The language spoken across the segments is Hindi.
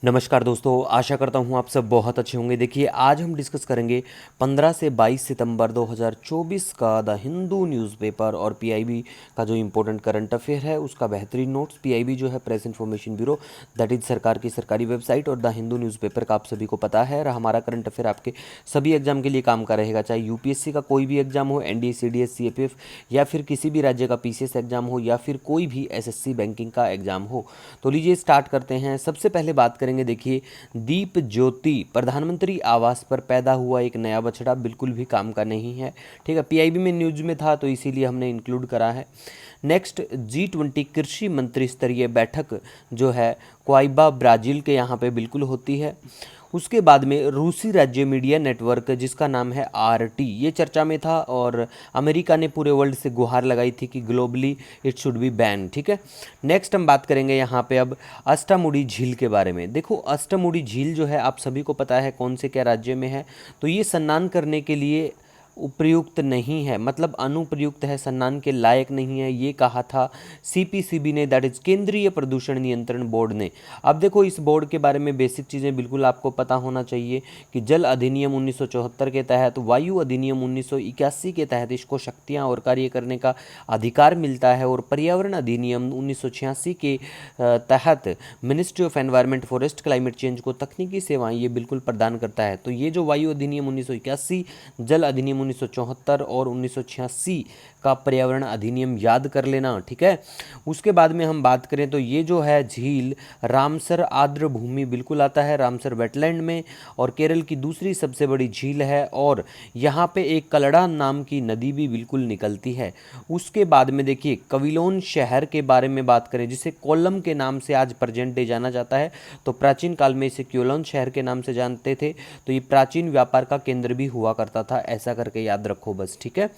नमस्कार दोस्तों, आशा करता हूँ आप सब बहुत अच्छे होंगे। देखिए, आज हम डिस्कस करेंगे 15 से 22 सितंबर 2024 का द हिंदू न्यूज़पेपर और पीआईबी का जो इम्पोर्टेंट करंट अफेयर है उसका बेहतरीन नोट्स। पीआईबी जो है press information bureau, that is सरकार की सरकारी वेबसाइट, और द हिंदू न्यूज़पेपर का आप सभी को पता है। हमारा करंट अफेयर आपके सभी एग्जाम के लिए काम का रहेगा, चाहे यूपीएससी का कोई भी एग्जाम हो, एनडीए, सीडीएस, सीएपीएफ, या फिर किसी भी राज्य का पीसीएस एग्जाम हो, या फिर कोई भी एसएससी बैंकिंग का एग्जाम हो। तो लीजिए स्टार्ट करते हैं। सबसे पहले बात करेंगे, देखिए, दीप ज्योति प्रधानमंत्री आवास पर पैदा हुआ एक नया बछड़ा बिल्कुल भी काम का नहीं है। ठीक है, पीआईबी में न्यूज में था तो इसीलिए हमने इंक्लूड करा है। नेक्स्ट, G20 कृषि मंत्री स्तरीय बैठक जो है क्वाइबा ब्राज़ील के यहाँ पे बिल्कुल होती है। उसके बाद में रूसी राज्य मीडिया नेटवर्क जिसका नाम है RT, ये चर्चा में था और अमेरिका ने पूरे वर्ल्ड से गुहार लगाई थी कि globally it should be ban. ठीक है, नेक्स्ट हम बात करेंगे यहाँ पे अब अष्टामुड़ी झील के बारे में। देखो, अष्टामुड़ी झील जो है आप सभी को पता है कौन से क्या राज्य में है। तो ये स्नान करने के लिए उपयुक्त नहीं है, मतलब अनुप्रयुक्त है, स्नान के लायक नहीं है, ये कहा था सीपीसीबी ने, दैट इज केंद्रीय प्रदूषण नियंत्रण बोर्ड ने। अब देखो, इस बोर्ड के बारे में बेसिक चीज़ें बिल्कुल आपको पता होना चाहिए कि जल अधिनियम 1974 के तहत, वायु अधिनियम 1981 के तहत इसको शक्तियाँ और कार्य करने का अधिकार मिलता है, और पर्यावरण अधिनियम 1986 के तहत ministry of environment, forest, climate change को तकनीकी सेवाएं ये बिल्कुल प्रदान करता है। तो ये जो वायु अधिनियम 1981, जल अधिनियम 1974 और 1986 का पर्यावरण अधिनियम याद कर लेना। ठीक है, उसके बाद में हम बात करें तो ये जो है झील रामसर आर्द्र भूमि बिल्कुल आता है, रामसर वेटलैंड में, और केरल की दूसरी सबसे बड़ी झील है, और यहाँ पे एक कलड़ा नाम की नदी भी बिल्कुल निकलती है। उसके बाद में देखिए, कविलोन शहर के बारे में बात करें, जिसे कोल्लम के नाम से आज प्रेजेंट डे जाना जाता है, तो प्राचीन काल में इसे क्योलोन शहर के नाम से जानते थे। तो ये प्राचीन व्यापार का केंद्र भी हुआ करता था, ऐसा करके याद रखो बस। ठीक है,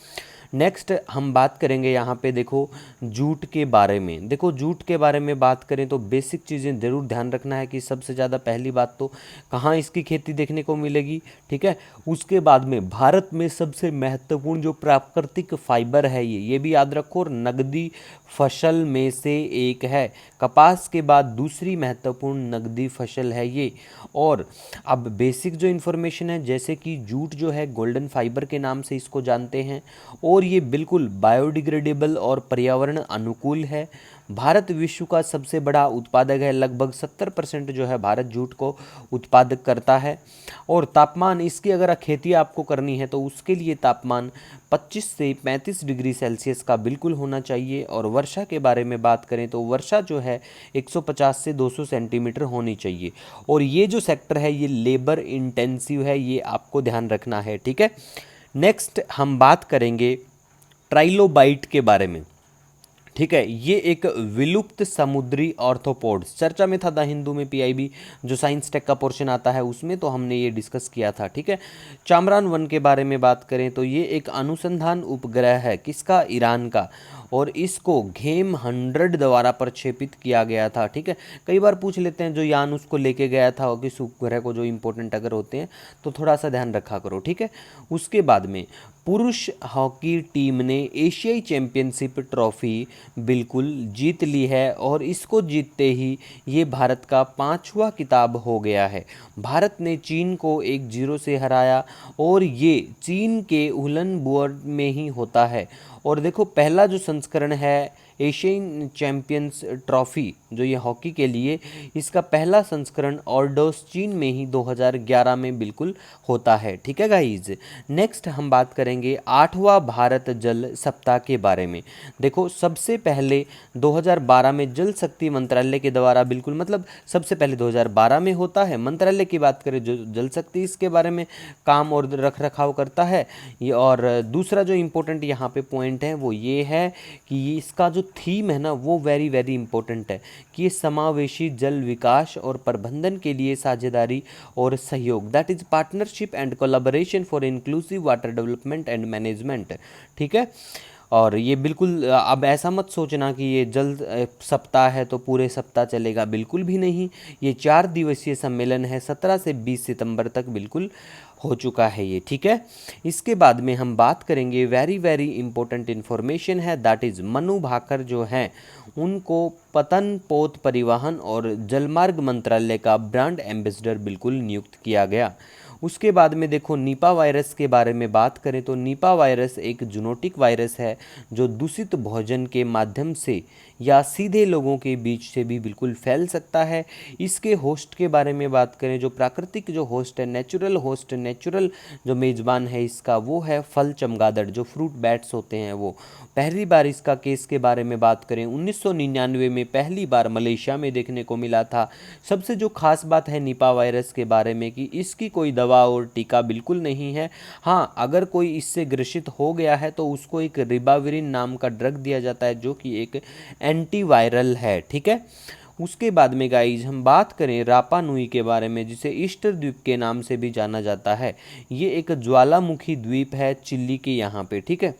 नेक्स्ट हम बात करेंगे यहाँ पे, देखो, जूट के बारे में। देखो, जूट के बारे में बात करें तो बेसिक चीज़ें ज़रूर ध्यान रखना है कि सबसे ज़्यादा पहली बात तो कहाँ इसकी खेती देखने को मिलेगी। ठीक है, उसके बाद में भारत में सबसे महत्वपूर्ण जो प्राकृतिक फाइबर है ये भी याद रखो, और नगदी फसल में से एक है। कपास के बाद दूसरी महत्वपूर्ण नगदी फसल है ये। और अब बेसिक जो इन्फॉर्मेशन है, जैसे कि जूट जो है गोल्डन फाइबर के नाम से इसको जानते हैं, और ये बिल्कुल बायोडिग्रेडेबल और पर्यावरण अनुकूल है। भारत विश्व का सबसे बड़ा उत्पादक है, लगभग 70% जो है भारत जूट को उत्पादक करता है। और तापमान इसकी अगर खेती आपको करनी है तो उसके लिए तापमान 25 से 35 डिग्री सेल्सियस का बिल्कुल होना चाहिए। और वर्षा के बारे में बात करें तो वर्षा जो है 150 से 200 सेंटीमीटर होनी चाहिए। और ये जो सेक्टर है ये लेबर इंटेंसिव है, ये आपको ध्यान रखना है। ठीक है, नेक्स्ट हम बात करेंगे ट्राइलोबाइट के बारे में। ठीक है, ये एक विलुप्त समुद्री ऑर्थोपोड्स चर्चा में था द हिंदू में, पीआईबी जो साइंस टेक का पोर्शन आता है उसमें, तो हमने ये डिस्कस किया था। ठीक है, चामरान वन के बारे में बात करें तो ये एक अनुसंधान उपग्रह है, किसका? ईरान का, और इसको घेम 100 द्वारा प्रक्षेपित किया गया था। ठीक है, कई बार पूछ लेते हैं जो यान उसको लेके गया था और किस उपग्रह को, जो इंपॉर्टेंट अगर होते हैं तो थोड़ा सा ध्यान रखा करो। ठीक है, उसके बाद में पुरुष हॉकी टीम ने एशियाई चैंपियनशिप ट्रॉफी बिल्कुल जीत ली है, और इसको जीतते ही ये भारत का 5वां खिताब हो गया है। भारत ने चीन को 1-0 से हराया, और ये चीन के उलन में ही होता है। और देखो, पहला जो संस्करण है एशियन चैंपियंस ट्रॉफी जो ये हॉकी के लिए, इसका पहला संस्करण ऑर्डोस चीन में ही 2011 में बिल्कुल होता है। ठीक है गाइज, नेक्स्ट हम बात करेंगे 8वां भारत जल सप्ताह के बारे में। देखो, सबसे पहले 2012 में जल शक्ति मंत्रालय के द्वारा बिल्कुल, मतलब सबसे पहले 2012 में होता है। मंत्रालय की बात करें जो जल शक्ति इसके बारे में काम और रख रखाव करता है ये। और दूसरा जो इम्पोर्टेंट यहाँ पे पॉइंट है वो ये है कि इसका जो थीम है ना वो वेरी वेरी इंपॉर्टेंट है, कि ये समावेशी जल विकास और प्रबंधन के लिए साझेदारी और सहयोग, that is partnership and collaboration for inclusive water development and management. ठीक है, और ये बिल्कुल अब ऐसा मत सोचना कि ये जल्द सप्ताह है तो पूरे सप्ताह चलेगा, बिल्कुल भी नहीं। ये 4 दिवसीय सम्मेलन है, 17 से 20 सितंबर तक बिल्कुल हो चुका है ये, ठीक है। इसके बाद में हम बात करेंगे, वेरी वेरी इंपॉर्टेंट इन्फॉर्मेशन है, दैट इज़ मनु भाकर जो हैं उनको पतन पोत परिवहन और जलमार्ग मंत्रालय का ब्रांड एम्बेसडर बिल्कुल नियुक्त किया गया। उसके बाद में देखो निपा वायरस के बारे में बात करें तो निपा वायरस एक जूनोटिक वायरस है जो दूषित भोजन के माध्यम से या सीधे लोगों के बीच से भी बिल्कुल फैल सकता है। इसके होस्ट के बारे में बात करें, जो प्राकृतिक जो होस्ट है, नेचुरल होस्ट, नेचुरल जो मेज़बान है इसका वो है फल चमगादड़, जो फ्रूट बैट्स होते हैं वो। पहली बार इसका केस के बारे में बात करें 1999 में पहली बार मलेशिया में देखने को मिला था। सबसे जो खास बात है निपा वायरस के बारे में कि इसकी कोई दवा और टीका बिल्कुल नहीं है। हाँ, अगर कोई इससे ग्रसित हो गया है तो उसको एक रिबाविरिन नाम का ड्रग दिया जाता है जो कि एक एंटीवायरल है, ठीक है। उसके बाद में गाइज हम बात करें रापा नुई के बारे में, जिसे ईस्टर द्वीप के नाम से भी जाना जाता है। ये एक ज्वालामुखी द्वीप है चिली के यहाँ पे, ठीक है।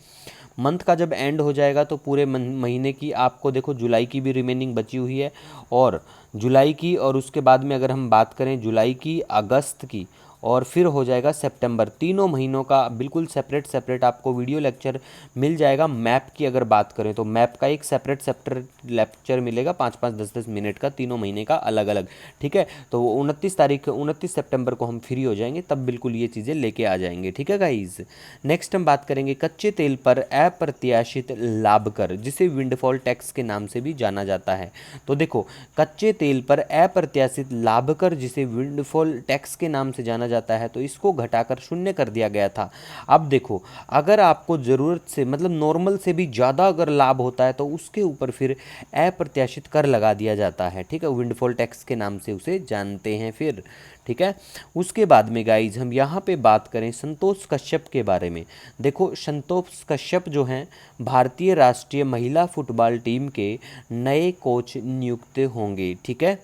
मंथ का जब एंड हो जाएगा तो पूरे महीने की आपको देखो जुलाई की भी रिमेनिंग बची हुई है, और जुलाई की, और उसके बाद में अगर हम बात करें जुलाई की, अगस्त की, और फिर हो जाएगा सितंबर, तीनों महीनों का बिल्कुल सेपरेट सेपरेट आपको वीडियो लेक्चर मिल जाएगा। मैप की अगर बात करें तो मैप का एक सेपरेट सेपरेट लेक्चर मिलेगा 5-5 10-10 मिनट का, तीनों महीने का अलग अलग, ठीक है। तो 29 सितंबर को हम फ्री हो जाएंगे, तब बिल्कुल ये चीज़ें लेके आ जाएंगे, ठीक है गाइज। नेक्स्ट हम बात करेंगे कच्चे तेल पर अप्रत्याशित लाभ कर, जिसे विंडफॉल टैक्स के नाम से भी जाना जाता है। तो देखो, कच्चे तेल पर अप्रत्याशित लाभ कर जिसे विंडफॉल टैक्स के नाम से जाना जाता है, तो इसको घटाकर 0 कर दिया गया था। अब देखो, अगर आपको ज़रूरत से मतलब नॉर्मल से भी ज़्यादा अगर लाभ होता है तो उसके ऊपर फिर अप्रत्याशित कर लगा दिया जाता है, ठीक है। विंडफॉल टैक्स के नाम से उसे जानते हैं फिर, ठीक है। उसके बाद में गाइज हम यहाँ पे बात करें संतोष कश्यप के बारे में। देखो, संतोष कश्यप जो हैं भारतीय राष्ट्रीय महिला फुटबॉल टीम के नए कोच नियुक्त होंगे, ठीक है।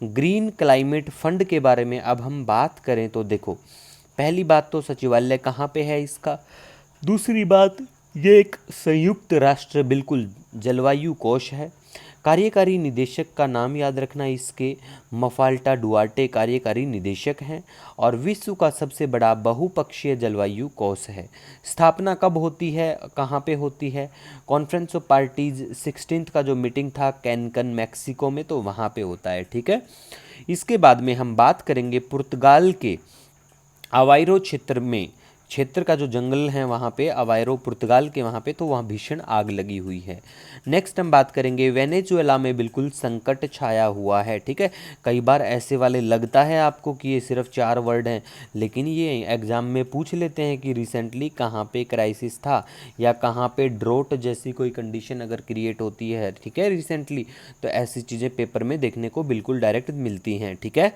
ग्रीन क्लाइमेट फंड के बारे में अब हम बात करें तो देखो, पहली बात तो सचिवालय कहाँ पे है इसका, दूसरी बात ये एक संयुक्त राष्ट्र बिल्कुल जलवायु कोष है। कार्यकारी निदेशक का नाम याद रखना, इसके मफाल्टा डुआर्टे कार्यकारी निदेशक हैं, और विश्व का सबसे बड़ा बहुपक्षीय जलवायु कोष है। स्थापना कब होती है, कहाँ पे होती है, कॉन्फ्रेंस ऑफ पार्टीज 16 का जो मीटिंग था कैनकन मैक्सिको में, तो वहाँ पे होता है, ठीक है। इसके बाद में हम बात करेंगे पुर्तगाल के अवाइरो क्षेत्र का जो जंगल है वहाँ पे अवाइरो पुर्तगाल के वहाँ पे, तो वहाँ भीषण आग लगी हुई है। नेक्स्ट हम बात करेंगे वेनेजुएला में बिल्कुल संकट छाया हुआ है, ठीक है। कई बार ऐसे वाले लगता है आपको कि ये सिर्फ 4 वर्ड हैं, लेकिन ये एग्जाम में पूछ लेते हैं कि रिसेंटली कहाँ पे क्राइसिस था या कहाँ पे ड्रोट जैसी कोई कंडीशन अगर क्रिएट होती है, ठीक है, रिसेंटली, तो ऐसी चीज़ें पेपर में देखने को बिल्कुल डायरेक्ट मिलती हैं, ठीक है।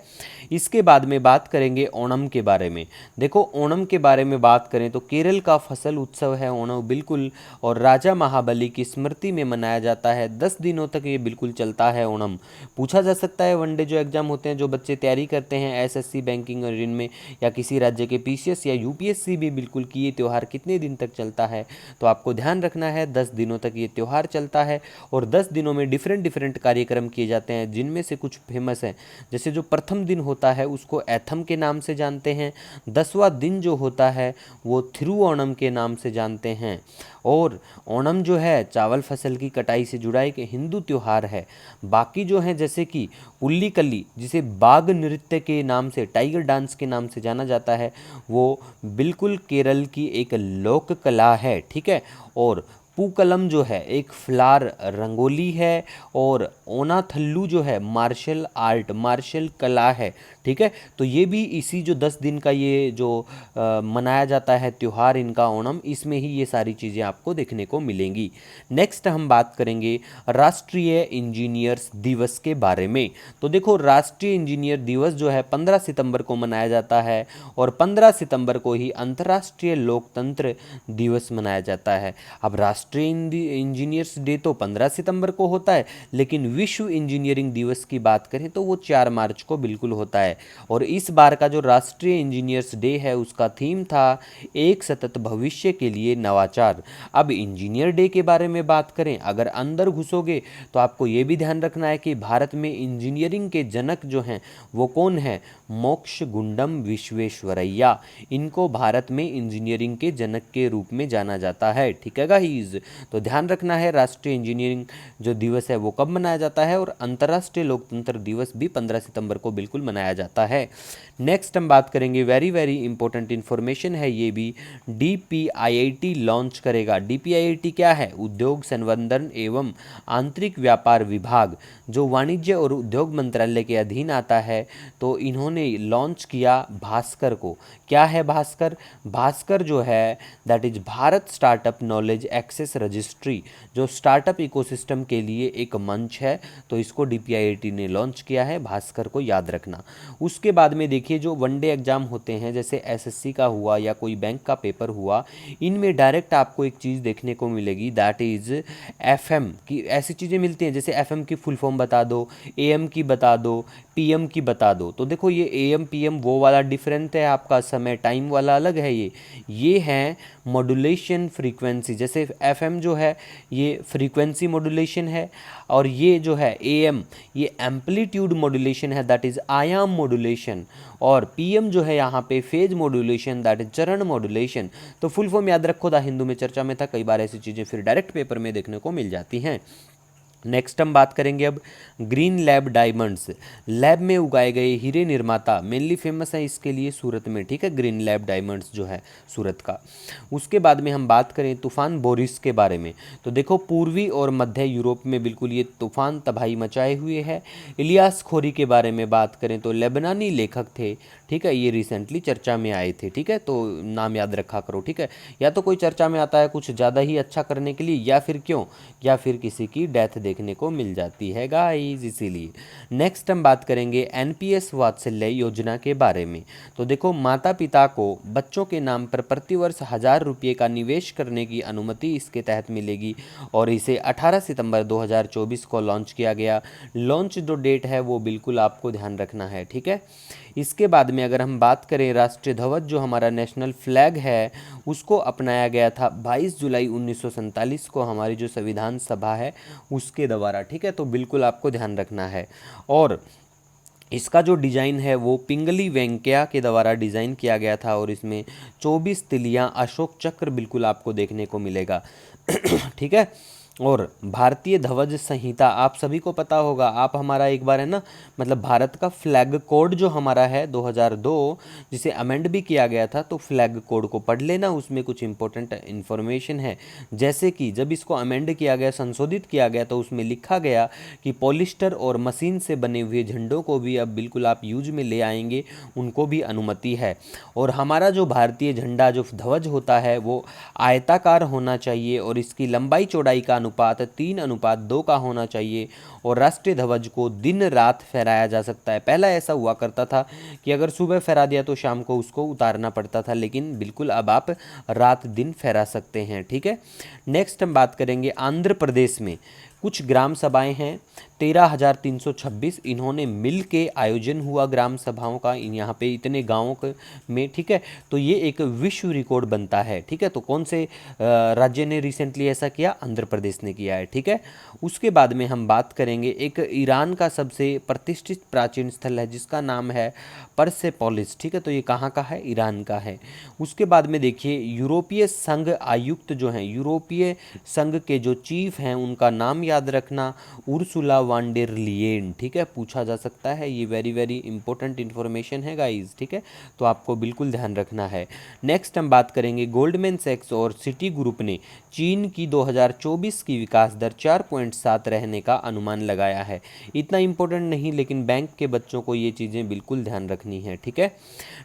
इसके बाद में बात करेंगे ओणम के बारे में। देखो, ओणम के बारे में बात करें तो केरल का फसल उत्सव है ओणम बिल्कुल, और राजा महाबली की स्मृति में मनाया जाता है। 10 दिनों तक ये बिल्कुल चलता है ओणम। पूछा जा सकता है वनडे जो एग्जाम होते हैं, जो बच्चे तैयारी करते हैं एसएससी बैंकिंग और इनमें, या किसी राज्य के पीसीएस या यूपीएससी भी बिल्कुल, कि ये त्यौहार कितने दिन तक चलता है, तो आपको ध्यान रखना है 10 दिनों तक ये त्यौहार चलता है। और 10 दिनों में डिफरेंट डिफरेंट कार्यक्रम किए जाते हैं, जिनमें से कुछ फेमस हैं। जैसे जो प्रथम दिन होता है उसको एथम के नाम से जानते हैं, 10वां दिन जो होता है वो थिरुओणम के नाम से जानते हैं। और ओणम जो है चावल फसल की कटाई से जुड़ा एक हिंदू त्यौहार है। बाकी जो है जैसे कि उल्लीकली, जिसे बाघ नृत्य के नाम से, टाइगर डांस के नाम से जाना जाता है, वो बिल्कुल केरल की एक लोक कला है, ठीक है। और पूकलम जो है एक फ्लावर रंगोली है, और ओनाथल्लू जो है मार्शल आर्ट, मार्शल कला है, ठीक है। तो ये भी इसी जो 10 दिन का ये जो मनाया जाता है त्यौहार इनका ओणम, इसमें ही ये सारी चीज़ें आपको देखने को मिलेंगी। नेक्स्ट हम बात करेंगे राष्ट्रीय इंजीनियर्स दिवस के बारे में। तो देखो, राष्ट्रीय इंजीनियर दिवस जो है 15 सितंबर को मनाया जाता है, और 15 सितंबर को ही अंतर्राष्ट्रीय लोकतंत्र दिवस मनाया जाता है। अब राष्ट्रीय इंजीनियर्स डे तो 15 सितंबर को होता है, लेकिन विश्व इंजीनियरिंग दिवस की बात करें तो वो 4 मार्च को बिल्कुल होता है। और इस बार का जो राष्ट्रीय इंजीनियर्स डे है उसका थीम था एक सतत भविष्य के लिए नवाचार। अब इंजीनियर डे के बारे में बात करें, अगर अंदर घुसोगे तो आपको ये भी ध्यान रखना है कि भारत में इंजीनियरिंग के जनक जो हैं वो कौन है? मोक्ष गुंडम विश्वेश्वरैया। इनको भारत में इंजीनियरिंग के जनक के रूप में जाना जाता है। ठीक है गाइस, तो ध्यान रखना है राष्ट्रीय इंजीनियरिंग जो दिवस है वो कब मनाया जाता है, और अंतर्राष्ट्रीय लोकतंत्र दिवस भी 15 सितंबर को बिल्कुल मनाया जाता है। नेक्स्ट हम बात करेंगे, वेरी वेरी इंपॉर्टेंट इन्फॉर्मेशन है ये भी, DPIIT लॉन्च करेगा। DPIIT क्या है? उद्योग संवर्धन एवं आंतरिक व्यापार विभाग, जो वाणिज्य और उद्योग मंत्रालय के अधीन आता है। तो इन्होंने लॉन्च किया भास्कर को। क्या है भास्कर? भास्कर जो है that is Bharat startup knowledge access registry, जो स्टार्टअप इकोसिस्टम के लिए एक मंच है। तो इसको DPIIT ने लॉन्च किया है, भास्कर को याद रखना। उसके बाद में देखिए जो वनडे एग्जाम होते हैं जैसे SSC का हुआ या कोई बैंक का पेपर हुआ, इनमें डायरेक्ट आपको एक चीज़ देखने को मिलेगी दैट इज़ FM की ऐसी चीज़ें मिलती हैं, जैसे FM की फुल फॉर्म बता दो, AM की बता दो, PM की बता दो। तो देखो ये AM PM वो वाला डिफरेंट है, आपका समय टाइम वाला अलग है। ये है मॉड्यूलेशन फ्रीक्वेंसी, जैसे FM जो है ये फ्रीक्वेंसी मॉड्यूलेशन है, और ये जो है AM ये एम्पलीट्यूड मॉड्यूलेशन है दैट इज़ आयाम मॉड्यूलेशन, और PM जो है यहाँ पे फेज मॉड्यूलेशन दैट इज चरण मॉड्यूलेशन। तो फुल फॉर्म याद रखो, दा हिंदू में चर्चा में था, कई बार ऐसी चीज़ें फिर डायरेक्ट पेपर में देखने को मिल जाती हैं। नेक्स्ट हम बात करेंगे अब ग्रीन लैब डायमंड्स, लैब में उगाए गए हीरे निर्माता, मेनली फेमस है इसके लिए सूरत में। ठीक है, ग्रीन लैब डायमंड्स जो है सूरत का। उसके बाद में हम बात करें तूफान बोरिस के बारे में, तो देखो पूर्वी और मध्य यूरोप में बिल्कुल ये तूफान तबाही मचाए हुए है। इलियास खोरी के बारे में बात करें तो लेबनानी लेखक थे। ठीक है, ये रिसेंटली चर्चा में आए थे। ठीक है, तो नाम याद रखा करो। ठीक है, या तो कोई चर्चा में आता है कुछ ज़्यादा ही अच्छा करने के लिए, या फिर क्यों, या फिर किसी की डेथ देखने को मिल जाती है गाइस, इसीलिए। नेक्स्ट हम बात करेंगे NPS वात्सल्य योजना के बारे में। तो देखो माता पिता को बच्चों के नाम पर प्रतिवर्ष 1000 रुपये का निवेश करने की अनुमति इसके तहत मिलेगी, और इसे 18 सितंबर 2024 को लॉन्च किया गया। लॉन्च जो डेट है वो बिल्कुल आपको ध्यान रखना है। ठीक है, इसके बाद में अगर हम बात करें राष्ट्रीय ध्वज जो हमारा नेशनल फ्लैग है उसको अपनाया गया था 22 जुलाई 1947 को हमारी जो संविधान सभा है उसके द्वारा। ठीक है, तो बिल्कुल आपको ध्यान रखना है। और इसका जो डिज़ाइन है वो पिंगली वेंकैया के द्वारा डिज़ाइन किया गया था, और इसमें 24 तिलियां अशोक चक्र बिल्कुल आपको देखने को मिलेगा। ठीक है, और भारतीय ध्वज संहिता आप सभी को पता होगा। आप हमारा एक बार है ना, मतलब भारत का फ्लैग कोड जो हमारा है 2002 जिसे अमेंड भी किया गया था, तो फ्लैग कोड को पढ़ लेना, उसमें कुछ इंपॉर्टेंट इन्फॉर्मेशन है। जैसे कि जब इसको अमेंड किया गया, संशोधित किया गया, तो उसमें लिखा गया कि पॉलिस्टर और मशीन से बने हुए झंडों को भी अब बिल्कुल आप यूज में ले आएंगे, उनको भी अनुमति है। और हमारा जो भारतीय झंडा जो ध्वज होता है वो आयताकार होना चाहिए, और इसकी लंबाई चौड़ाई का अनुपात 3:2 का होना चाहिए, और राष्ट्रीय ध्वज को दिन रात फहराया जा सकता है। पहला ऐसा हुआ करता था कि अगर सुबह फहरा दिया तो शाम को उसको उतारना पड़ता था, लेकिन बिल्कुल अब आप रात दिन फहरा सकते हैं। ठीक है, नेक्स्ट हम बात करेंगे आंध्र प्रदेश में कुछ ग्राम सभाएं हैं 13,326, इन्होंने मिल के आयोजन हुआ ग्राम सभाओं का यहाँ पे इतने गाँवों में। ठीक है, तो ये एक विश्व रिकॉर्ड बनता है। ठीक है, तो कौन से राज्य ने रिसेंटली ऐसा किया? आंध्र प्रदेश ने किया है। ठीक है, उसके बाद में हम बात करेंगे एक ईरान का सबसे प्रतिष्ठित प्राचीन स्थल है जिसका नाम है परसेपोलिस। ठीक है, तो ये कहाँ का है? ईरान का है। उसके बाद में देखिए यूरोपीय संघ आयुक्त जो हैं, यूरोपीय संघ के जो चीफ हैं उनका नाम याद रखना, उर्सुला वान डेर लियेन। ठीक है, पूछा जा सकता है, ये वेरी वेरी इंपॉर्टेंट इन्फॉर्मेशन है गाइस। ठीक है, तो आपको बिल्कुल ध्यान रखना है। नेक्स्ट हम बात करेंगे गोल्डमैन सैक्स और सिटी ग्रुप ने चीन की 2024 की विकास दर 4.7 रहने का अनुमान लगाया है। इतना इंपॉर्टेंट नहीं, लेकिन बैंक के बच्चों को ये चीज़ें बिल्कुल ध्यान रखनी है। ठीक है,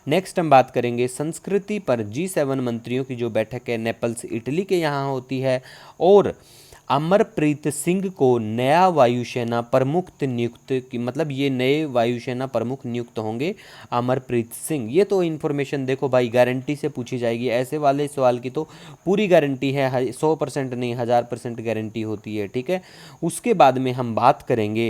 नेक्स्ट हम बात करेंगे संस्कृति पर G7 मंत्रियों की जो बैठक है नेपल्स इटली के यहाँ होती है, और अमरप्रीत सिंह को नया वायुसेना प्रमुख नियुक्त की, मतलब ये नए वायुसेना प्रमुख नियुक्त होंगे अमरप्रीत सिंह। ये तो इन्फॉर्मेशन देखो भाई गारंटी से पूछी जाएगी, ऐसे वाले सवाल की तो पूरी गारंटी है, 100% नहीं 1000% गारंटी होती है, ठीक है। उसके बाद में हम बात करेंगे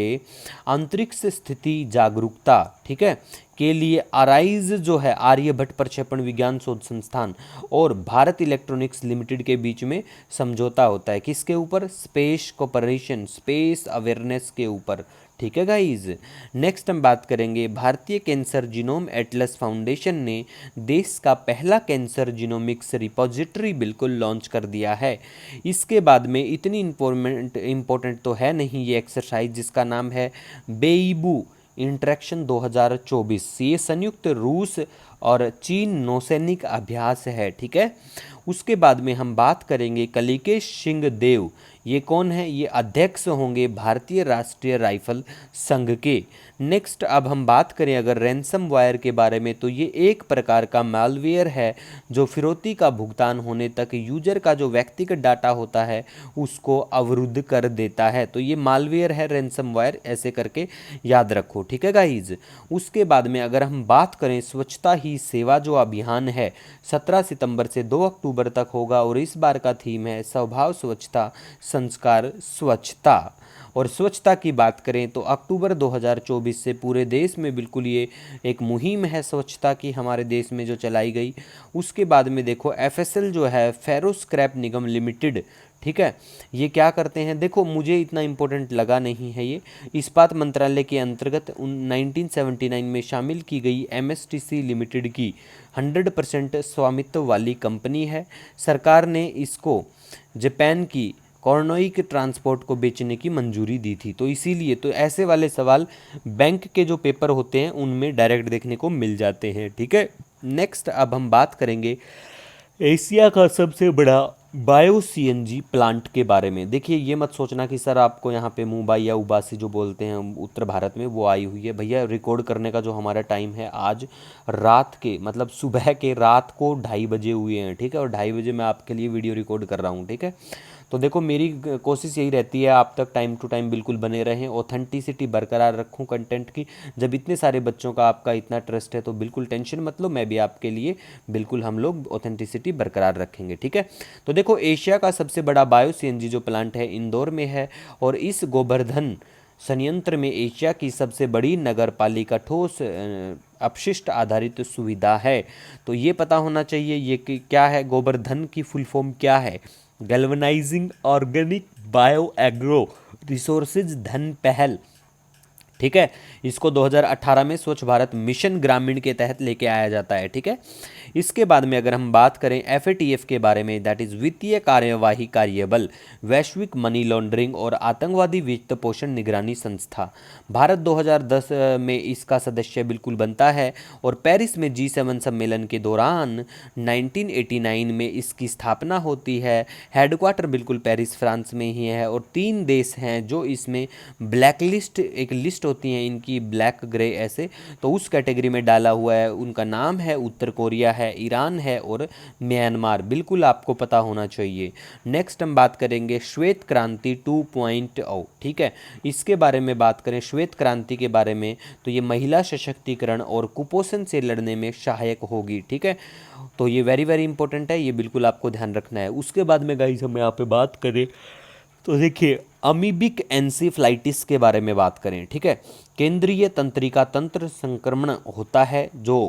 अंतरिक्ष स्थिति जागरूकता, ठीक है, के लिए अराइज जो है आर्यभट्ट प्रक्षेपण विज्ञान शोध संस्थान और भारत इलेक्ट्रॉनिक्स लिमिटेड के बीच में समझौता होता है, किसके ऊपर, स्पेस कोऑपरेशन, स्पेस अवेयरनेस के ऊपर, ठीक है गाइज। नेक्स्ट हम बात करेंगे भारतीय कैंसर जीनोम एटलस फाउंडेशन ने देश का पहला कैंसर जीनोमिक्स रिपोजिटरी बिल्कुल लॉन्च कर दिया है। इसके बाद में इतनी इम्पोर्टेंट तो है नहीं ये एक्सरसाइज, जिसका नाम है बेइबू इंटरेक्शन 2024। ये संयुक्त रूस और चीन नौसैनिक अभ्यास है, ठीक है। उसके बाद में हम बात करेंगे कलिकेश सिंह देव, ये कौन है, ये अध्यक्ष होंगे भारतीय राष्ट्रीय राइफल संघ के। नेक्स्ट अब हम बात करें अगर रैंसम वायर के बारे में, तो ये एक प्रकार का मालवेयर है जो फिरौती का भुगतान होने तक यूजर का जो व्यक्तिगत डाटा होता है उसको अवरुद्ध कर देता है। तो ये मालवेयर है रैंसम वायर, ऐसे करके याद रखो, ठीक है गाइज। उसके बाद में अगर हम बात करें स्वच्छता ही सेवा जो अभियान है 17 सितंबर से 2 अक्टूबर तक होगा और इस बार का थीम है स्वभाव स्वच्छता संस्कार स्वच्छता। और स्वच्छता की बात करें तो अक्टूबर 2024 से पूरे देश में बिल्कुल ये एक मुहिम है स्वच्छता की हमारे देश में जो चलाई गई। उसके बाद में देखो एफएसएल जो है फेरो स्क्रैप निगम लिमिटेड, ठीक है, ये क्या करते हैं, देखो मुझे इतना इम्पोर्टेंट लगा नहीं है ये। इस्पात मंत्रालय के अंतर्गत 1979 में शामिल की गई एमएसटीसी लिमिटेड की 100% स्वामित्व वाली कंपनी है। सरकार ने इसको जापान की कॉर्नोइक ट्रांसपोर्ट को बेचने की मंजूरी दी थी। तो इसीलिए तो ऐसे वाले सवाल बैंक के जो पेपर होते हैं उनमें डायरेक्ट देखने को मिल जाते हैं, ठीक है। नेक्स्ट अब हम बात करेंगे एशिया का सबसे बड़ा बायो सीएनजी प्लांट के बारे में। देखिए ये मत सोचना कि सर आपको यहाँ पे मुंबई या उबासी जो बोलते हैं उत्तर भारत में वो आई हुई है। भैया रिकॉर्ड करने का जो हमारा टाइम है आज रात के, मतलब सुबह के रात को 2:30 बजे हुए हैं, ठीक है, और 2:30 बजे मैं आपके लिए वीडियो रिकॉर्ड कर रहा हूँ, ठीक है। तो देखो मेरी कोशिश यही रहती है आप तक टाइम टू टाइम बिल्कुल बने रहें, ऑथेंटिसिटी बरकरार रखूं कंटेंट की। जब इतने सारे बच्चों का आपका इतना ट्रस्ट है तो बिल्कुल टेंशन मत लो, मैं भी आपके लिए बिल्कुल हम लोग ऑथेंटिसिटी बरकरार रखेंगे, ठीक है। तो देखो एशिया का सबसे बड़ा बायो सीएनजी जो प्लांट है इंदौर में है और इस गोवर्धन संयंत्र में एशिया की सबसे बड़ी नगर पालिका ठोस अपशिष्ट आधारित सुविधा है। तो ये पता होना चाहिए ये क्या है, गोवर्धन की फुल फॉर्म क्या है, galvanising organic bio agro resources धन पहल, ठीक है। इसको 2018 में स्वच्छ भारत मिशन ग्रामीण के तहत लेके आया जाता है, ठीक है। इसके बाद में अगर हम बात करें एफएटीएफ के बारे में, दैट इज वित्तीय कार्यवाही कार्यबल, वैश्विक मनी लॉन्ड्रिंग और आतंकवादी वित्त पोषण निगरानी संस्था, भारत 2010 में इसका सदस्य बिल्कुल बनता है और पेरिस में G7 सम्मेलन के दौरान 1989 में इसकी स्थापना होती है। हेडक्वार्टर बिल्कुल पेरिस फ्रांस में ही है और 3 देश हैं जो इसमें ब्लैक लिस्ट, एक लिस्ट होती है इनकी ब्लैक ग्रे ऐसे, तो उस कैटेगरी में डाला हुआ है। उनका नाम है उत्तर कोरिया है, ईरान है और म्यांमार, बिल्कुल आपको पता होना चाहिए। नेक्स्ट हम बात करेंगे श्वेत क्रांति 2.0, ठीक है। इसके बारे में बात करें श्वेत क्रांति के बारे में तो ये महिला सशक्तिकरण और कुपोषण से लड़ने में सहायक होगी, ठीक है। तो ये वेरी वेरी इंपॉर्टेंट है, ये बिल्कुल आपको ध्यान रखना है। उसके बाद में गाइस हम यहाँ पे बात करें तो देखिए अमीबिक एन्सेफलाइटिस के बारे में बात करें, ठीक है। केंद्रीय तंत्रिका तंत्र संक्रमण होता है जो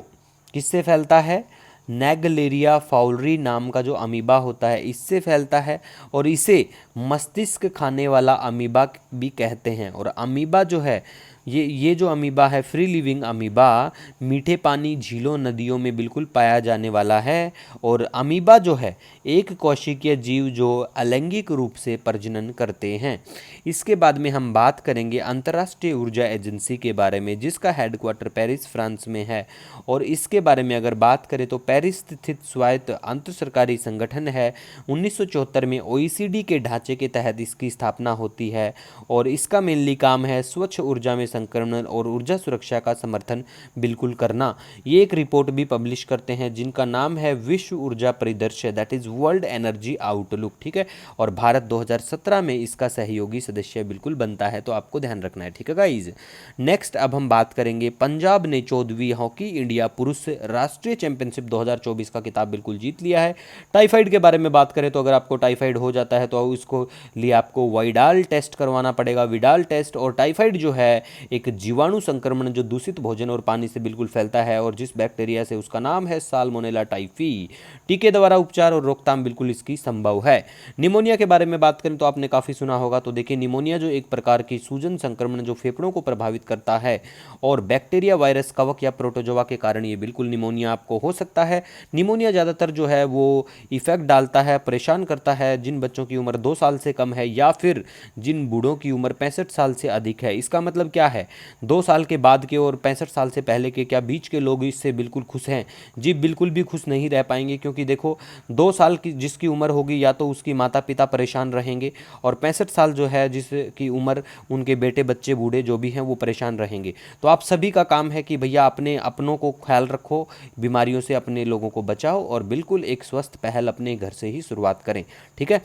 किससे फैलता है, नेगलेरिया फाउलरी नाम का जो अमीबा होता है इससे फैलता है और इसे मस्तिष्क खाने वाला अमीबा भी कहते हैं। और अमीबा जो है ये जो अमीबा है फ्री लिविंग अमीबा मीठे पानी झीलों नदियों में बिल्कुल पाया जाने वाला है। और अमीबा जो है एक कोशिकीय जीव जो अलैंगिक रूप से प्रजनन करते हैं। इसके बाद में हम बात करेंगे अंतर्राष्ट्रीय ऊर्जा एजेंसी के बारे में जिसका हेडक्वार्टर पेरिस फ्रांस में है। और इसके बारे में अगर बात करें तो पेरिस स्थित स्वायत्त अंतर सरकारी संगठन है। 1974 में OECD के ढांचे के तहत इसकी स्थापना होती है और इसका मेनली काम है स्वच्छ ऊर्जा में संक्रमण और ऊर्जा सुरक्षा का समर्थन बिल्कुल करना। ये एक रिपोर्ट भी पब्लिश करते हैं जिनका नाम है विश्व ऊर्जा परिदृश्य, that is world energy outlook, ठीक है। और भारत 2017 में इसका सहयोगी सदस्य बिल्कुल बनता है, तो आपको ध्यान रखना है, ठीक है गाइज। नेक्स्ट अब हम बात करेंगे, पंजाब ने 14वीं हॉकी इंडिया पुरुष राष्ट्रीय चैंपियनशिप 2024 का खिताब बिल्कुल जीत लिया है। टाइफाइड के बारे में बात करें तो अगर आपको टाइफाइड हो जाता है तो उसको लिए आपको वाइडाल टेस्ट करवाना पड़ेगा, विडाल टेस्ट। और टाइफाइड जो है एक जीवाणु संक्रमण जो दूषित भोजन और पानी से बिल्कुल फैलता है, और जिस बैक्टीरिया से उसका नाम है साल्मोनेला टाइफी। टीके द्वारा उपचार और रोकथाम बिल्कुल इसकी संभव है। निमोनिया के बारे में बात करें तो आपने काफ़ी सुना होगा, तो देखिए निमोनिया जो एक प्रकार की सूजन संक्रमण जो फेफड़ों को प्रभावित करता है, और बैक्टीरिया, वायरस, कवक या प्रोटोजोआ के कारण ये बिल्कुल निमोनिया आपको हो सकता है। निमोनिया ज़्यादातर जो है वो इफेक्ट डालता है, परेशान करता है जिन बच्चों की उम्र 2 साल से कम है या फिर जिन बूढ़ों की उम्र 65 साल से अधिक है। इसका मतलब क्या है, 2 साल के बाद के और 65 साल से पहले के, क्या बीच के लोग इससे बिल्कुल खुश हैं? जी बिल्कुल भी खुश नहीं रह पाएंगे, क्योंकि देखो 2 साल की जिसकी उम्र होगी या तो उसकी माता पिता परेशान रहेंगे, और 65 साल जो है जिसकी उम्र उनके बेटे, बच्चे, बूढ़े जो भी हैं वो परेशान रहेंगे। तो आप सभी का काम है कि भैया अपने अपनों को ख्याल रखो, बीमारियों से अपने लोगों को बचाओ, और बिल्कुल एक स्वस्थ पहल अपने घर से ही शुरुआत करें, ठीक है।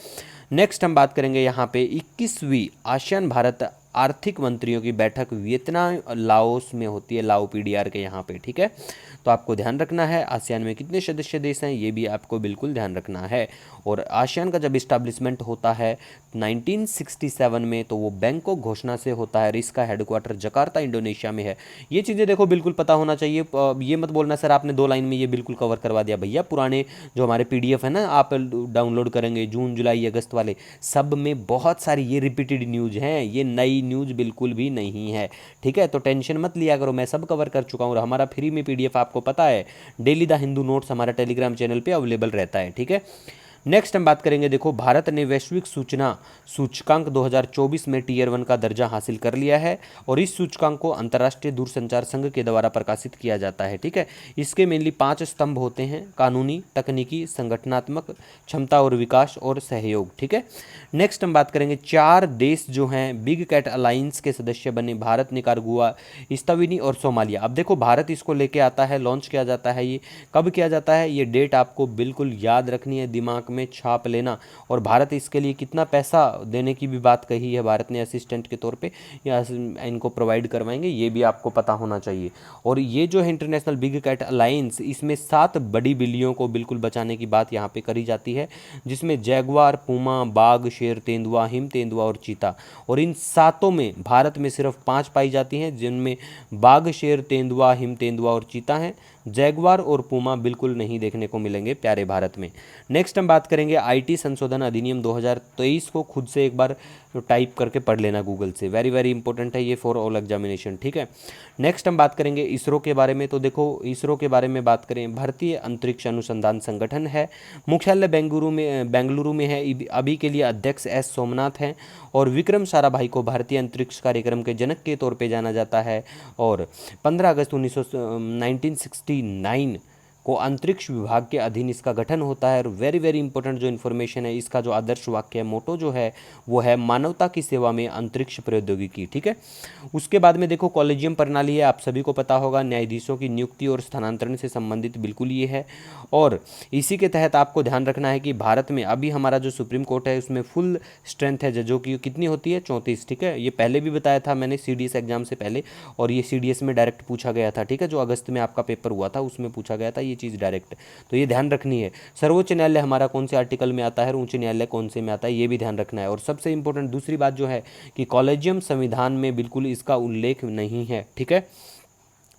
नेक्स्ट हम बात करेंगे यहाँ पे 21वीं आसियान भारत आर्थिक मंत्रियों की बैठक वियतनाम लाओस में होती है, लाओ पीडीआर के यहाँ पे, ठीक है। तो आपको ध्यान रखना है आसियान में कितने सदस्य देश हैं, ये भी आपको बिल्कुल ध्यान रखना है। और आसियान का जब इस्टेब्लिशमेंट होता है 1967 में, तो वो बैंकॉक घोषणा से होता है, और इसका हेडक्वार्टर जकार्ता इंडोनेशिया में है। ये चीज़ें देखो बिल्कुल पता होना चाहिए। ये मत बोलना सर आपने 2 लाइन में ये बिल्कुल कवर करवा दिया। भैया पुराने जो हमारे पीडीएफ है ना, आप डाउनलोड करेंगे जून, जुलाई, अगस्त वाले, सब में बहुत सारी ये रिपीटेड न्यूज़ हैं, ये नई न्यूज़ बिल्कुल भी नहीं है, ठीक है। तो टेंशन मत लिया करो, मैं सब कवर कर चुका हूँ। और हमारा फ्री में पीडीएफ आपको पता है, डेली द हिंदू नोट्स हमारा टेलीग्राम चैनल पे अवेलेबल रहता है, ठीक है। नेक्स्ट हम बात करेंगे, देखो भारत ने वैश्विक सूचना सूचकांक 2024 में टियर 1 का दर्जा हासिल कर लिया है, और इस सूचकांक को अंतर्राष्ट्रीय दूरसंचार संघ के द्वारा प्रकाशित किया जाता है, ठीक है। इसके मेनली 5 स्तंभ होते हैं, कानूनी, तकनीकी, संगठनात्मक, क्षमता और विकास, और सहयोग, ठीक है। नेक्स्ट हम बात करेंगे, 4 देश जो हैं बिग कैट अलायंस के सदस्य बने, भारत, निकारागुआ, इस्तावानी और सोमालिया। अब देखो भारत इसको लेके आता है, लॉन्च किया जाता है, ये कब किया जाता है, ये डेट आपको बिल्कुल याद रखनी है, दिमाग में छाप लेना। और भारत इसके लिए कितना पैसा देने की भी बात कही है भारत ने असिस्टेंट के तौर पे, या इनको प्रोवाइड करवाएंगे, ये भी आपको पता होना चाहिए। और ये जो है इंटरनेशनल बिग कैट अलायंस, इसमें 7 बड़ी बिल्लियों को बिल्कुल बचाने की बात यहाँ पे करी जाती है, जिसमें जैगुआर, पूमा, बाघ, शेर, तेंदुआ, हिम तेंदुआ और चीता। और इन 7 में भारत में सिर्फ 5 पाई जाती हैं, जिनमें बाघ, शेर, तेंदुआ, हिम तेंदुआ और चीता हैं। जैगुआर और पूमा बिल्कुल नहीं देखने को मिलेंगे प्यारे भारत में। नेक्स्ट हम बात करेंगे आईटी संशोधन अधिनियम 2023 को खुद से एक बार टाइप करके पढ़ लेना गूगल से, वेरी वेरी इंपॉर्टेंट है ये फॉर ऑल एग्जामिनेशन, ठीक है। नेक्स्ट हम बात करेंगे इसरो के बारे में। तो देखो इसरो के बारे में बात करें, भारतीय अंतरिक्ष अनुसंधान संगठन है, मुख्यालय बेंगलुरु में है। अभी के लिए अध्यक्ष एस सोमनाथ हैं, और विक्रम साराभाई को भारतीय अंतरिक्ष कार्यक्रम के जनक के तौर पे जाना जाता है। और 15 अगस्त 1969 को अंतरिक्ष विभाग के अधीन इसका गठन होता है। और वेरी वेरी इंपॉर्टेंट जो इन्फॉर्मेशन है, इसका जो आदर्श वाक्य है, मोटो जो है वो है मानवता की सेवा में अंतरिक्ष प्रौद्योगिकी, ठीक है। उसके बाद में देखो कॉलेजियम प्रणाली है, आप सभी को पता होगा, न्यायाधीशों की नियुक्ति और स्थानांतरण से संबंधित बिल्कुल ये है। और इसी के तहत आपको ध्यान रखना है कि भारत में अभी हमारा जो सुप्रीम कोर्ट है उसमें फुल स्ट्रेंथ है जजों की, कितनी होती है, 34, ठीक है। ये पहले भी बताया था मैंने सीडीएस एग्जाम से पहले, और ये सीडीएस में डायरेक्ट पूछा गया था, ठीक है, जो अगस्त में आपका पेपर हुआ था उसमें पूछा गया था ये चीज़ डायरेक्ट, तो ये ध्यान रखनी है। सर्वोच्च न्यायालय हमारा कौन से आर्टिकल में आता है और उच्च न्यायालय कौन से में आता है, ये भी ध्यान रखना है। और सबसे इंपॉर्टेंट दूसरी बात जो है कि कॉलेजियम संविधान में बिल्कुल इसका उल्लेख नहीं है, ठीक है।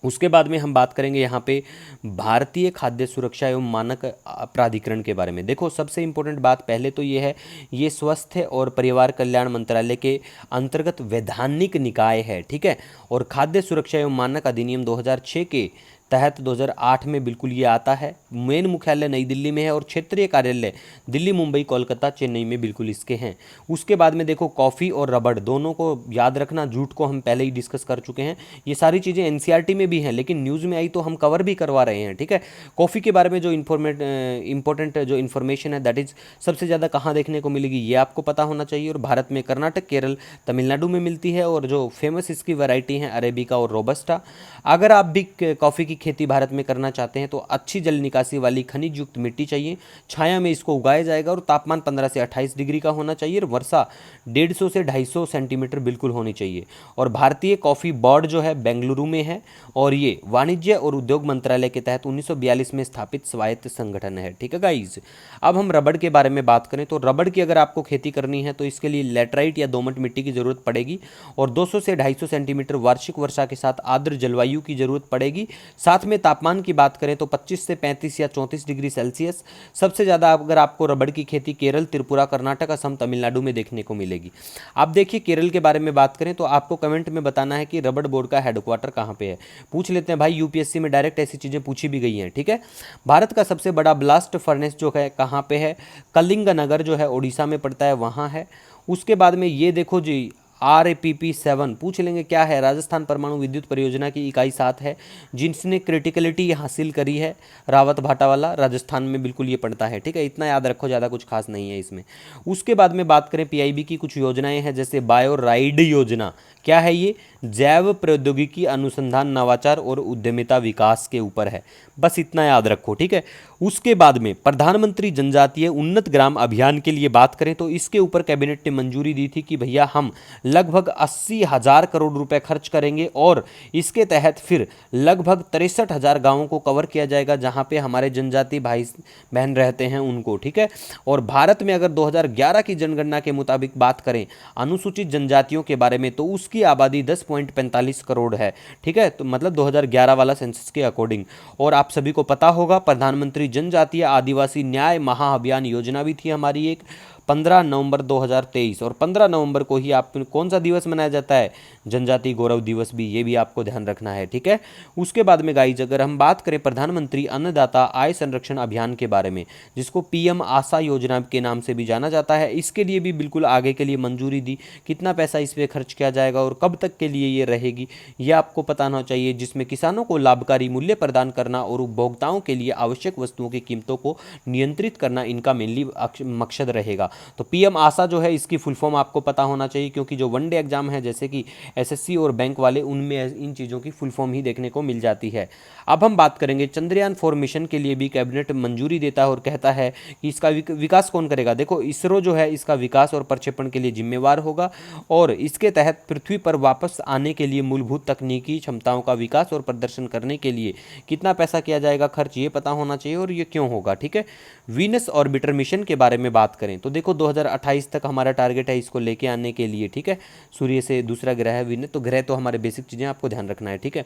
उसके बाद में हम बात करेंगे यहाँ पे भारतीय खाद्य सुरक्षा एवं मानक प्राधिकरण के बारे में। देखो सबसे इंपॉर्टेंट बात पहले तो ये है, ये स्वास्थ्य और परिवार कल्याण मंत्रालय के अंतर्गत वैधानिक निकाय है, ठीक है। और खाद्य सुरक्षा एवं मानक अधिनियम 2006 के तहत 2008 में बिल्कुल ये आता है। मेन मुख्यालय नई दिल्ली में है और क्षेत्रीय कार्यालय दिल्ली, मुंबई, कोलकाता, चेन्नई में बिल्कुल इसके हैं। उसके बाद में देखो कॉफ़ी और रबड़ दोनों को याद रखना, जूट को हम पहले ही डिस्कस कर चुके हैं। ये सारी चीज़ें एनसीईआरटी में भी हैं, लेकिन न्यूज़ में आई तो हम कवर भी करवा रहे हैं, ठीक है। कॉफ़ी के बारे में जो इंपॉर्टेंट जो इन्फॉर्मेशन है दैट इज़ सबसे ज़्यादा कहाँ देखने को मिलेगी ये आपको पता होना चाहिए। और भारत में कर्नाटक, केरल, तमिलनाडु में मिलती है और जो फेमस इसकी वैरायटी है अरेबिका और रोबस्टा। अगर आप भी कॉफ़ी की खेती भारत में करना चाहते हैं तो अच्छी जल निकासी वाली खनिज युक्त मिट्टी चाहिए, छाया में इसको उगाया जाएगा और तापमान 15 से 28 डिग्री का होना चाहिए और वर्षा 150 से 250 सेंटीमीटर बिल्कुल होनी चाहिए। और भारतीय कॉफ़ी बोर्ड जो है बेंगलुरु में है और ये वाणिज्य और उद्योग मंत्रालय के तहत 1942 में स्थापित स्वायत्त संगठन है, ठीक है गाइज। अब हम रबड़ के बारे में बात करें तो रबड़ की अगर आपको खेती करनी है तो इसके लिए लैटराइट या दोमट मिट्टी की जरूरत पड़ेगी और 200 से 250 सेंटीमीटर वार्षिक वर्षा के साथ आर्द्र जलवायु की जरूरत पड़ेगी। साथ में तापमान की बात करें तो 25 से 35 या 34 डिग्री सेल्सियस। सबसे ज़्यादा अगर आपको रबड़ की खेती केरल, त्रिपुरा, कर्नाटक, असम, तमिलनाडु में देखने को मिलेगी। आप देखिए केरल के बारे में बात करें तो आपको कमेंट में बताना है कि रबड़ बोर्ड का हेडक्वार्टर कहाँ पे है। पूछ लेते हैं भाई, यूपीएससी में डायरेक्ट ऐसी चीज़ें पूछी भी गई हैं, ठीक है। भारत का सबसे बड़ा ब्लास्ट फर्नेस जो है कहाँ पे है, कलिंगनगर जो है उड़ीसा में पड़ता है, वहाँ है। उसके बाद में ये देखो जी RAPP7 पूछ लेंगे क्या है, राजस्थान परमाणु विद्युत परियोजना की इकाई 7 है जिसने क्रिटिकलिटी हासिल करी है, रावत भाटा वाला, राजस्थान में बिल्कुल ये पड़ता है, ठीक है। इतना याद रखो, ज़्यादा कुछ खास नहीं है इसमें। उसके बाद में बात करें पीआईबी की कुछ योजनाएं हैं जैसे बायो राइड योजना। क्या है ये? जैव प्रौद्योगिकी अनुसंधान, नवाचार और उद्यमिता विकास के ऊपर है, बस इतना याद रखो, ठीक है। उसके बाद में प्रधानमंत्री जनजातीय उन्नत ग्राम अभियान के लिए बात करें तो इसके ऊपर कैबिनेट ने मंजूरी दी थी कि भैया हम लगभग 80,000 करोड़ रुपए खर्च करेंगे और इसके तहत फिर लगभग 63,000 गांवों को कवर किया जाएगा जहां पे हमारे जनजाति भाई बहन रहते हैं उनको, ठीक है। और भारत में अगर 2011 की जनगणना के मुताबिक बात करें अनुसूचित जनजातियों के बारे में तो उसकी आबादी 10.45 करोड़ है, ठीक है। तो मतलब 2011 वाला सेंसस के अकॉर्डिंग। और आप सभी को पता होगा प्रधानमंत्री जनजातीय आदिवासी न्याय महाअभियान योजना भी थी हमारी एक, 15 नवंबर 2023। और 15 नवंबर को ही आप कौन सा दिवस मनाया जाता है? जनजाति गौरव दिवस भी, ये भी आपको ध्यान रखना है, ठीक है। उसके बाद में गाइज अगर हम बात करें प्रधानमंत्री अन्नदाता आय संरक्षण अभियान के बारे में जिसको पीएम आशा योजना के नाम से भी जाना जाता है, इसके लिए भी बिल्कुल आगे के लिए मंजूरी दी। कितना पैसा इस पर खर्च किया जाएगा और कब तक के लिए ये रहेगी ये आपको पता होना चाहिए, जिसमें किसानों को लाभकारी मूल्य प्रदान करना और उपभोक्ताओं के लिए आवश्यक वस्तुओं की कीमतों को नियंत्रित करना इनका मेनली मकसद रहेगा। तो पीएम आशा जो है इसकी फुल फॉर्म आपको पता होना चाहिए क्योंकि जो वनडे एग्जाम है जैसे कि एसएससी और बैंक वाले उनमें इन चीज़ों की फुल फॉर्म ही देखने को मिल जाती है। अब हम बात करेंगे चंद्रयान 4 मिशन के लिए भी कैबिनेट मंजूरी देता है और कहता है कि इसका विकास कौन करेगा। देखो इसरो जो है इसका विकास और प्रक्षेपण के लिए जिम्मेवार होगा और इसके तहत पृथ्वी पर वापस आने के लिए मूलभूत तकनीकी क्षमताओं का विकास और प्रदर्शन करने के लिए कितना पैसा किया जाएगा खर्च ये पता होना चाहिए और ये क्यों होगा, ठीक है। वीनस ऑर्बिटर मिशन के बारे में बात करें तो देखो 2028 तक हमारा टारगेट है इसको लेके आने के लिए, ठीक है। सूर्य से दूसरा ग्रह है वीनस, तो ग्रह तो हमारे बेसिक चीज़ें आपको ध्यान रखना है, ठीक है।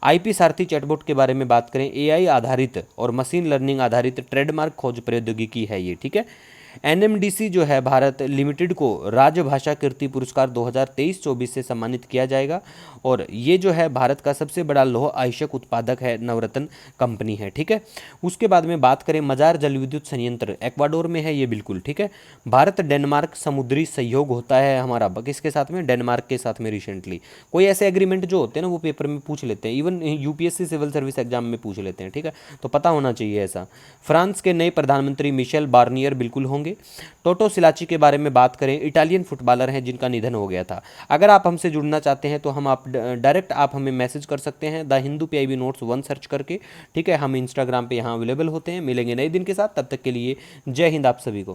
आईपी सारथी चैटबॉट के बारे में बात करें, एआई आधारित और मशीन लर्निंग आधारित ट्रेडमार्क खोज प्रौद्योगिकी है ये, ठीक है। एनएमडीसी जो है भारत लिमिटेड को राजभाषा कीर्ति पुरस्कार 2023-24 से सम्मानित किया जाएगा और ये जो है भारत का सबसे बड़ा लौह आयशक उत्पादक है, नवरत्न कंपनी है, ठीक है। उसके बाद में बात करें मजार जल विद्युत संयंत्र एक्वाडोर में है ये बिल्कुल, ठीक है। भारत डेनमार्क समुद्री सहयोग होता है हमारा किसके साथ में? डेनमार्क के साथ में। रिसेंटली कोई ऐसे एग्रीमेंट जो होते हैं ना वो पेपर में पूछ लेते हैं, even UPSC civil service exam में पूछ लेते हैं, ठीक है। तो पता होना चाहिए ऐसा। फ्रांस के नए प्रधानमंत्री मिशेल बार्नियर बिल्कुल होंगे। टोटो सिलाची के बारे में बात करें, इटालियन फुटबॉलर हैं जिनका निधन हो गया था। अगर आप हमसे जुड़ना चाहते हैं तो हम आप डायरेक्ट आप हमें मैसेज कर सकते हैं the Hindu PIB notes 1 search करके, ठीक है। हम इंस्टाग्राम पे यहाँ अवेलेबल होते हैं। मिलेंगे नए दिन के साथ, तब तक के लिए जय हिंद आप सभी को।